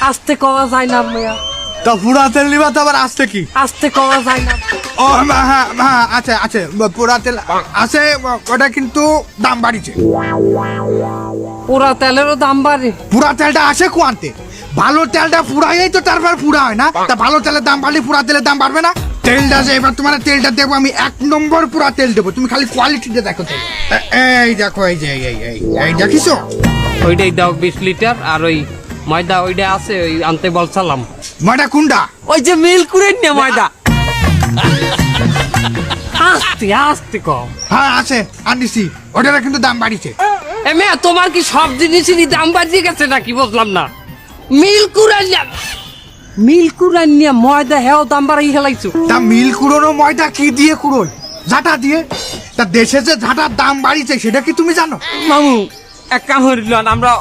আস্তে কওয়া যায় না মিয়া, তা পুরা তেল নিবা তো আবার আসতে কি? আস্তে কওয়া যায় না। ও হ্যাঁ হ্যাঁ আছে আছে, পুরা তেল আছে, ওটা কিন্তু দাম বাড়িছে। পুরা তেলেরও দাম বাড়ে? পুরা তেলটা আসে কোয়ান্তে, ভালো তেলটা পুরাই তো তারপর পুরা হয় না, তা ভালো তেলের দাম বাড়লে পুরা তেলের দাম বাড়বে না? তেলটা যে এবার তোমার তেলটা দেবো আমি 1 নম্বর পুরা তেল দেবো, তুমি খালি কোয়ালিটিটা দেখো তো। এই দেখো, এই যে এই দেখিছো? ওইটাই দাও 20 লিটার। আর ওই ময়দা ওইটা আছে, ওই আনতে বলছিলাম। ময়দা কুন্ডা? ওই যে মিল করে নিয়ে ময়দা। আস্তে আস্তে কও। হ্যাঁ আছে, আনিছি, ওটার কিন্তু দাম বাড়িছে। এ মেয়ে, তোমার কি সব জিনিসেরই দাম বাড়িয়ে গেছে নাকি? বুঝলাম না। মিল কুরান নিয়ে ময়দা হেও দাম বাড়াই হেলাইছো। তা মিল কুড়োনো ময়দা কি দিয়ে কুড়োয়? ঝাঁটা দিয়ে। তা দেশে যে ঝাঁটার দাম বাড়িছে সেটা কি তুমি জানো? মামু এক কাম হইলাম, আমরা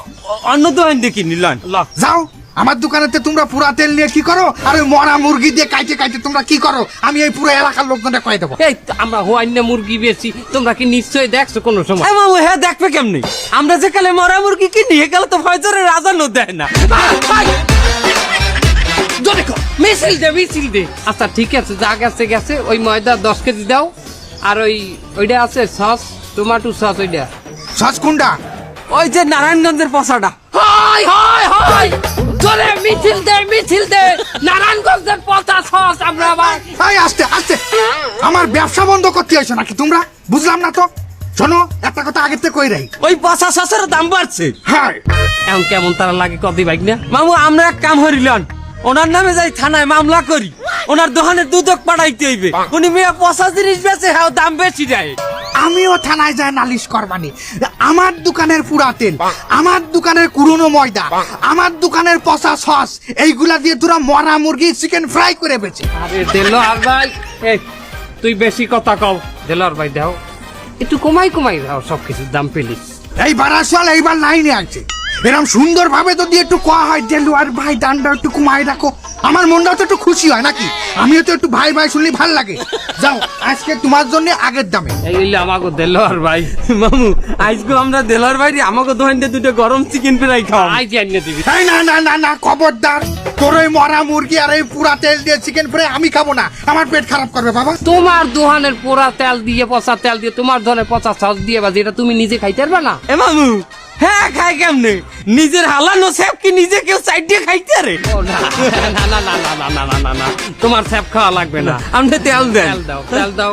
অন্য দোকান দেখি নিলাম। যাও, আমার দোকানেতে তোমরা পুরা তেল নিয়ে কি করো, আর ওই মরা মুরগি দিয়ে কাইতে কাইতে তোমরা কি করো, আমি এই পুরো এলাকার লোকজনটা কয়ে দেবো। এই আমরা হোয়াইন্য মুরগি বেশি, তোমরা কি নিশ্চয়ই দেখছো কোনো সময়? এ মামু, হ্যাঁ দেখবে কেমনি? আমরা যে কালে মরা মুরগি কিনি, এ কালে তো ফয়জরের আজানও দেয় না। মিছিল দে। আচ্ছা ঠিক আছে, যা গেছে গেছে। ওই ময়দা 10 কেজি দাও। আর ওইটা আছে সস, টমেটো সস, ওইটা। সস কুন্ডা? ওই যে নারায়ণগঞ্জের পশাটা। হয় জোরে মিছিল দে নারায়ণগঞ্জের পচা সস। আমরা আবার এই আস্তে আস্তে, আমার ব্যবসা বন্ধ করতে আইছো নাকি তোমরা? বুঝলাম না তো। শোনো, একটা কথা আগের থেকে কই রাই, ওই পচা সসের দাম বাড়ছে। হ্যাঁ এমন কেমন তারা লাগে কদি বাইক না। মামু আমরা এক কাম হরিলাম, ওনার নামে যাই থানায় মামলা করি, ওনার দোকানে দুদক পাঠাইতে হইবে। উনি মেয়ে পচা জিনিস বেচে, হ্যাঁ দাম বেশি দেয়। আমিও থানায় যাই নালিশ করবানি। আমার দোকানের পুরা তেল, আমার দোকানের কুড়োনো ময়দা, আমার দোকানের পচা সস, এইগুলা দিয়ে তোরা মরা মুরগি চিকেন ফ্রাই করে বেচে। আরে দেলোয়ার ভাই, এই তুই বেশি কথা কও। দেলোয়ার ভাই দাও, একটু কমাই দাও সবকিছুর দাম পেলিস। এই বারাসাল এইবার লাইনে আছে, এরকম সুন্দর ভাবে যদি একটু কোয়া হয় দেলুয়ার ভাই দানটা একটু কমাই রাখো, আমার মনটাও তো একটু খুশি হয় নাকি? আমিও তো একটু ভাই ভাই শুনলে ভাল লাগে। যাও, আজকে তোমার জন্য আগের দামে। এই হইলে আমাকে দেলোয়ার ভাই। মামু আজকে আমরা দেলার বাইরে আমাকে দোকানটা দুটো গরম চিকেন ফ্রাই খাও। আই জানিয়ে দিবি। এই না না না না, খবরদার, তোর ওই মরা মুরগি আর এই পুরা তেল দিয়ে চিকেন ফ্রাই আমি খাবো না, আমার পেট খারাপ করবে বাবা। তোমার দোকানের পোড়া তেল দিয়ে, পচা তেল দিয়ে, তোমার ধরনের পচা সস দিয়ে বাজে, এটা তুমি নিজে খাইতে পারবে না? এ মামু, হ্যাঁ খাই কেমনে? নিজের হালানো সেব কি নিজে কেউ সাইড দিয়ে খাইতে রে? ও না না না না না না না না না না, তোমার স্যাপ খাওয়া লাগবে না। আমরা তেল দেন। তেল দাও।